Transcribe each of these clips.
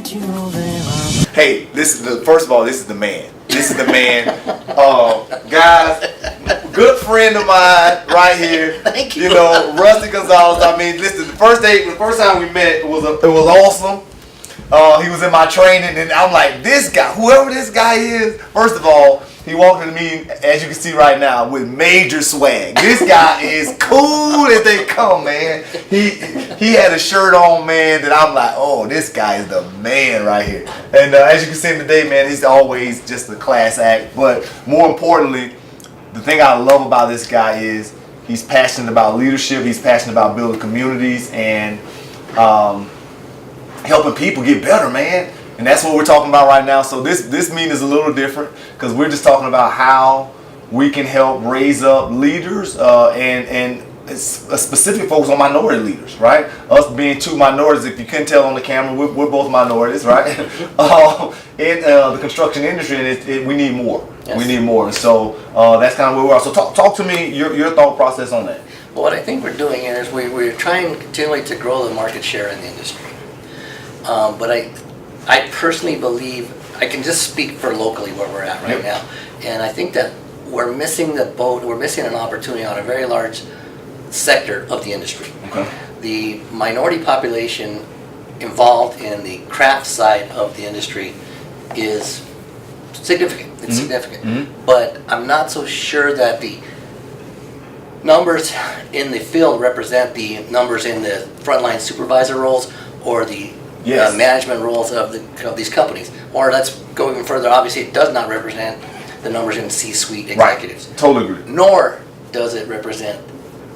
Hey, first of all, this is the man. This is the man. Guys, good friend of mine right here. Thank you. You know, Rusty Gonzales. I mean, listen, the first time we met, it was awesome. He was in my training, and I'm like, this guy, whoever this guy is, first of all, he walked into me, as you can see right now, with major swag. This guy is cool as they come, man. He had a shirt on, man, that I'm like, oh, this guy is the man right here. And as you can see him today, man, he's always just a class act. But more importantly, the thing I love about this guy is he's passionate about leadership. He's passionate about building communities and helping people get better, man. And that's what we're talking about right now. So this meeting is a little different because we're just talking about how we can help raise up leaders and a specific focus on minority leaders, right? Us being two minorities, if you couldn't tell on the camera, we're both minorities, right? In the construction industry, and we need more. Yes. We need more. And so that's kind of where we are. So talk to me your thought process on that. Well, what I think we're doing here is we're trying continually to grow the market share in the industry. But I personally believe, I can just speak for locally where we're at right now, and I think that we're missing the boat, we're missing an opportunity on a very large sector of the industry. Okay. The minority population involved in the craft side of the industry is significant. It's significant. Mm-hmm. But I'm not so sure that the numbers in the field represent the numbers in the frontline supervisor roles or the management roles of these companies. Or let's go even further, obviously it does not represent the numbers in C-suite executives. Right. Totally agree. Nor does it represent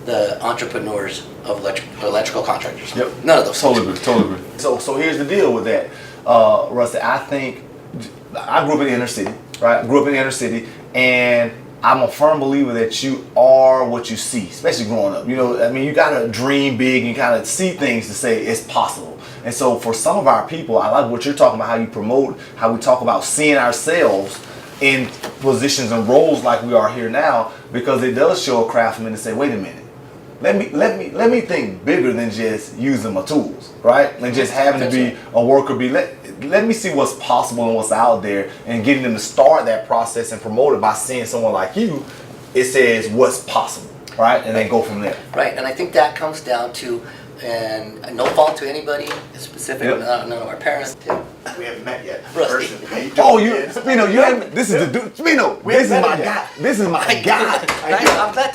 the entrepreneurs of electrical contractors. Yep. None of those. Totally agree. So here's the deal with that, Rusty. I think I grew up in the inner city, right? I grew up in the inner city, and I'm a firm believer that you are what you see, especially growing up. You know, I mean, you gotta dream big and kind of see things to say it's possible. And so for some of our people, I like what you're talking about, how you promote, how we talk about seeing ourselves in positions and roles like we are here now, because it does show a craftsman to say, wait a minute, let me think bigger than just using my tools, right? And just having to be a worker. Let me see what's possible and what's out there, and getting them to start that process and promote it by seeing someone like you. It says what's possible, right? And then go from there. Right, and I think that comes down to, and no fault to anybody specific, none of our parents. We haven't met yet. Rusty. Oh, Spino, you haven't. This is the dude. Spino, this is my guy. This is my guy. I'm glad.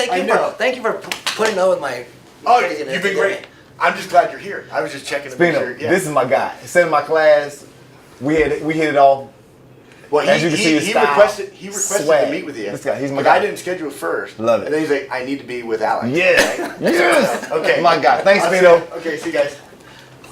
Thank you for putting up with my. Oh, you've been great. I'm just glad you're here. I was just checking to make sure. Spino, this is my guy. Instead of my class, we hit it off. Well, as you can see, his he style, requested swag. to meet with you. This guy, he's my but guy. I didn't schedule it first. Love it. And then he's like, I need to be with Alex. Yes. Right? Yes. Okay. My guy. Thanks, Spino. Okay, see you guys.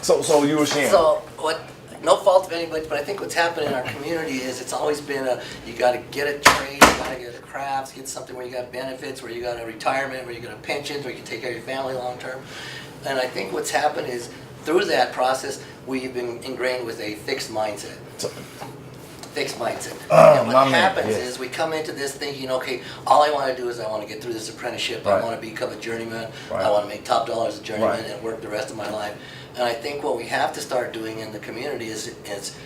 So you were sharing. So what? No fault of anybody, but I think what's happened in our community is it's always been you got to get a trade, you got to get a crafts, get something where you got benefits, where you got a retirement, where you got a pension, where you can take care of your family long term. And I think what's happened is through that process, we've been ingrained with a fixed mindset. Fixed mindset. And what happens is we come into this thinking, okay, all I want to do is I want to get through this apprenticeship. Right. I want to become a journeyman. Right. I want to make top dollars as a journeyman Right. and work the rest of my life. And I think what we have to start doing in the community is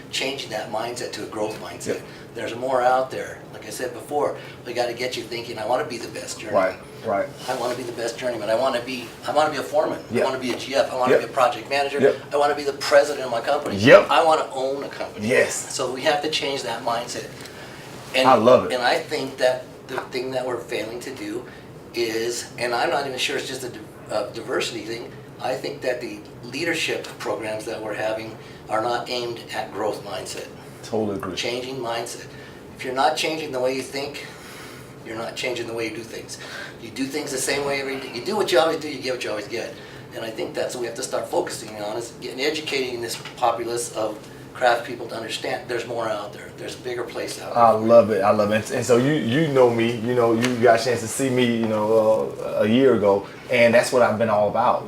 changing that mindset to a growth mindset. Yep. There's more out there. Like I said before, we got to get you thinking, I want to be the best journeyman. Right. I want to be the best journeyman. I want to be a foreman. Yep. I want to be a GF. I want to be a project manager. Yep. I want to be the president of my company. Yep. I want to own a company. Yes. So we have to change that mindset. And, I love it. And I think that the thing that we're failing to do is, and I'm not even sure it's just a diversity thing, I think that the leadership programs that we're having are not aimed at growth mindset. Totally agree. Changing mindset. If you're not changing the way you think, you're not changing the way you do things. You do things the same way every day. You do what you always do, you get what you always get. And I think that's what we have to start focusing on, is getting educating this populace of craft people to understand there's more out there. There's a bigger place out there. I love it. And so you know me, you got a chance to see me, a year ago, and that's what I've been all about,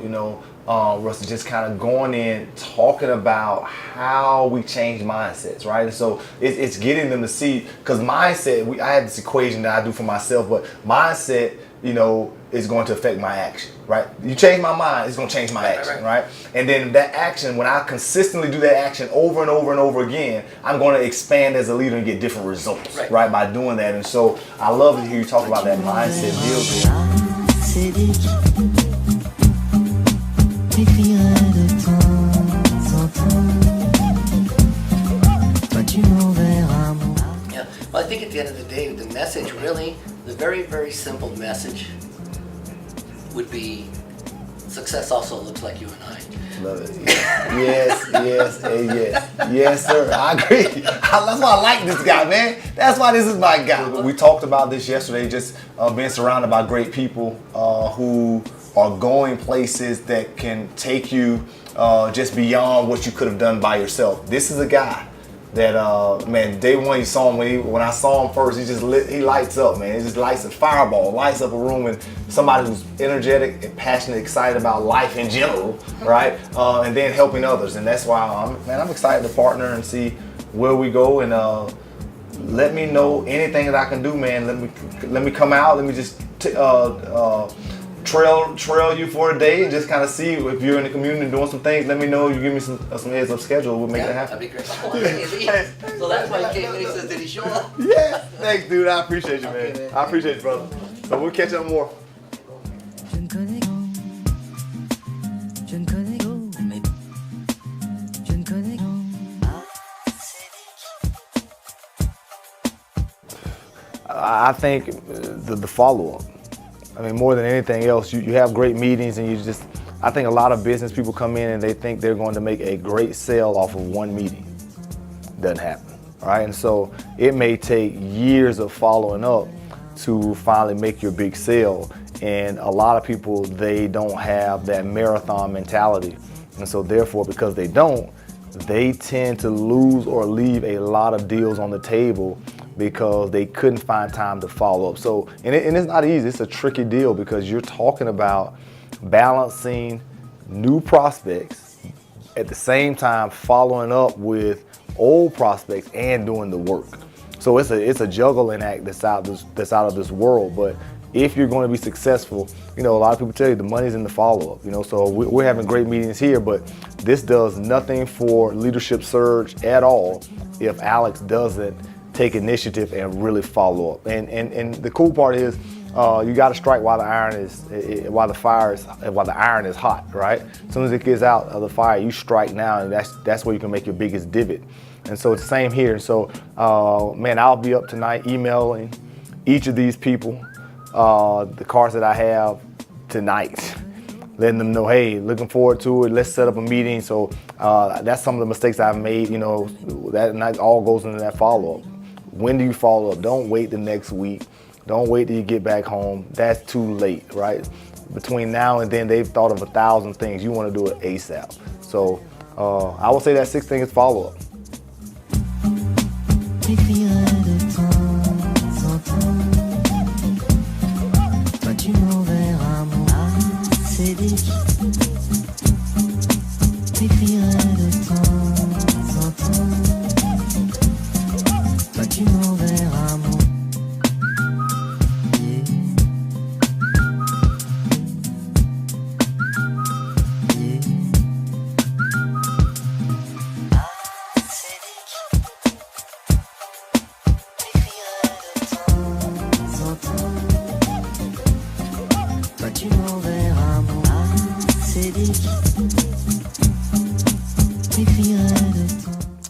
Rusty, just kind of going in, talking about how we change mindsets, right? And so it's getting them to see, because mindset, I have this equation that I do for myself, but mindset is going to affect my action, right? You change my mind, it's going to change my action, right? And then that action, when I consistently do that action over and over and over again, I'm going to expand as a leader and get different results, right? By doing that. And so I love to hear you talk about that mindset deal. Yeah, well, I think at the end of the day, the message really, the very, very simple message would be success also looks like you and I. Love it. Yes, yes, and yes. Yes, sir. I agree. That's why I like this guy, man. That's why this is my guy. We talked about this yesterday, just being surrounded by great people who are going places that can take you just beyond what you could have done by yourself. This is a guy that, man, day one you saw him, when I saw him first, he lights up, man. He just lights a fireball, lights up a room, and somebody who's energetic and passionate, excited about life in general, right? And then helping others. And that's why, I'm excited to partner and see where we go. And let me know anything that I can do, man. Let me come out. Let me just trail you for a day and just kind of see if you're in the community doing some things. Let me know. You give me some heads up schedule. We'll make that happen. That'd be great. So that's why he came in. He says, did he show up? Yeah. Thanks, dude. I appreciate you, man. Okay, man. I appreciate you, brother. So we'll catch up more. I think the follow-up. I mean, more than anything else, you have great meetings, and I think a lot of business people come in and they think they're going to make a great sale off of one meeting. Doesn't happen, right? And so it may take years of following up to finally make your big sale. And a lot of people, they don't have that marathon mentality. And so therefore, because they don't, they tend to lose or leave a lot of deals on the table because they couldn't find time to follow up. So, and it's not easy. It's a tricky deal because you're talking about balancing new prospects at the same time following up with old prospects and doing the work. So it's a juggling act that's out of this world. But if you're going to be successful, a lot of people tell you the money's in the follow-up. So we're having great meetings here, but this does nothing for leadership surge at all if Alex doesn't take initiative and really follow up. And the cool part is you got to strike while the iron is hot, right? As soon as it gets out of the fire, you strike now, and that's where you can make your biggest divot. And so it's the same here. So man, I'll be up tonight emailing each of these people the cards that I have tonight, letting them know, hey, looking forward to it. Let's set up a meeting. So that's some of the mistakes I've made. That all goes into that follow-up. When do you follow up? Don't wait the next week. Don't wait till you get back home. That's too late, right? Between now and then, they've thought of 1,000 things. You want to do it ASAP. So I would say that 6th thing is follow-up.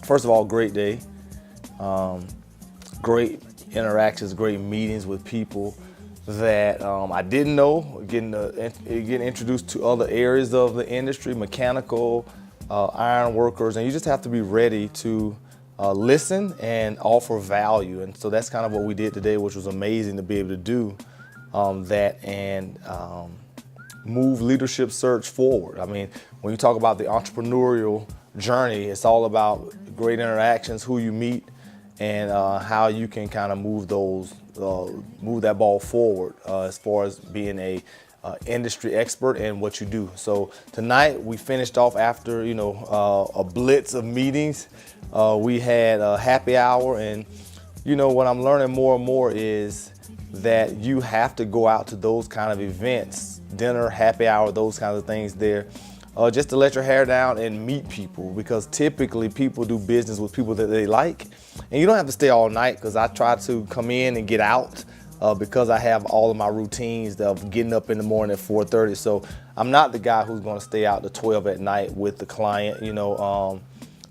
First of all, great day. Great interactions, great meetings with people that I didn't know, getting introduced to other areas of the industry, mechanical, iron workers, and you just have to be ready to listen and offer value. And so that's kind of what we did today, which was amazing to be able to do that and move leadership search forward. I mean, when you talk about the entrepreneurial journey, it's all about great interactions, who you meet, and how you can kind of move that ball forward as far as being a industry expert in what you do. So tonight we finished off after a blitz of meetings. We had a happy hour, and what I'm learning more and more is that you have to go out to those kind of events, dinner, happy hour, those kinds of things there, just to let your hair down and meet people, because typically people do business with people that they like. And you don't have to stay all night, because I try to come in and get out because I have all of my routines of getting up in the morning at 4:30. So I'm not the guy who's going to stay out to 12 at night with the client.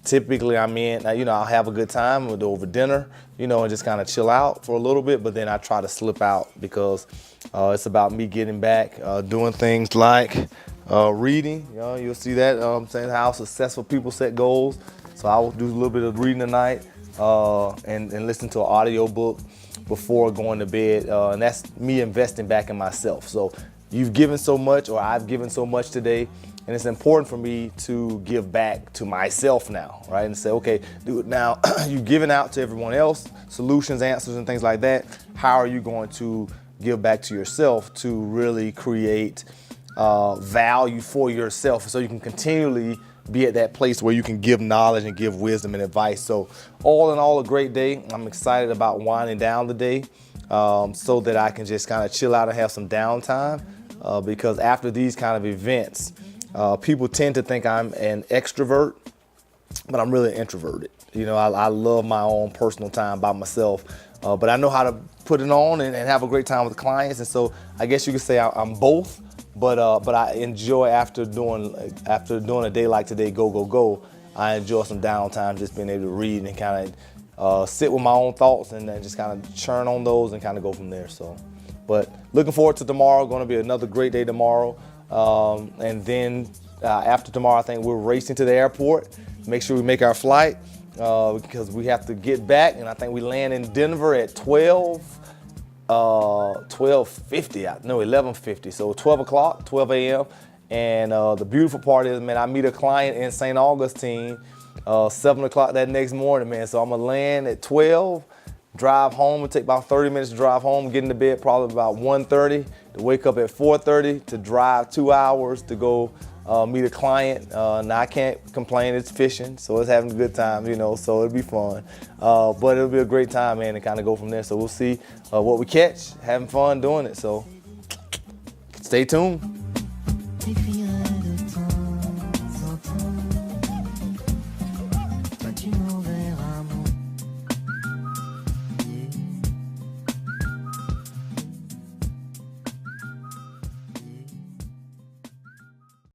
Typically I'm in, I'll have a good time over dinner, and just kind of chill out for a little bit, but then I try to slip out because it's about me getting back, doing things like reading. You'll see that, saying how successful people set goals. So I will do a little bit of reading tonight and listen to an audio book before going to bed, and that's me investing back in myself. So you've given so much, or I've given so much today, and it's important for me to give back to myself now, right? And say, okay, do it now. You've given out to everyone else, solutions, answers, and things like that. How are you going to give back to yourself to really create value for yourself, so you can continually be at that place where you can give knowledge and give wisdom and advice? So all in all, a great day. I'm excited about winding down the day so that I can just kind of chill out and have some downtime, because after these kind of events, people tend to think I'm an extrovert, but I'm really introverted. I love my own personal time by myself, but I know how to put it on and have a great time with clients. And so I guess you could say I'm both. But I enjoy after doing a day like today, go. I enjoy some downtime, just being able to read and kind of sit with my own thoughts and then just kind of churn on those and kind of go from there. So, but looking forward to tomorrow. Going to be another great day tomorrow. And then after tomorrow, I think we're racing to the airport. Make sure we make our flight because we have to get back. And I think we land in Denver at 11:50, so 12 o'clock, 12 a.m. And the beautiful part is, man, I meet a client in St. Augustine 7 o'clock that next morning, man. So I'm gonna land at 12, drive home. It'll take about 30 minutes to drive home, get into bed probably about 1:30, to wake up at 4:30, to drive 2 hours to go meet a client. Now I can't complain, it's fishing, so it's having a good time, so it'll be fun. But it'll be a great time, man, to kind of go from there. So we'll see what we catch, having fun doing it. So stay tuned.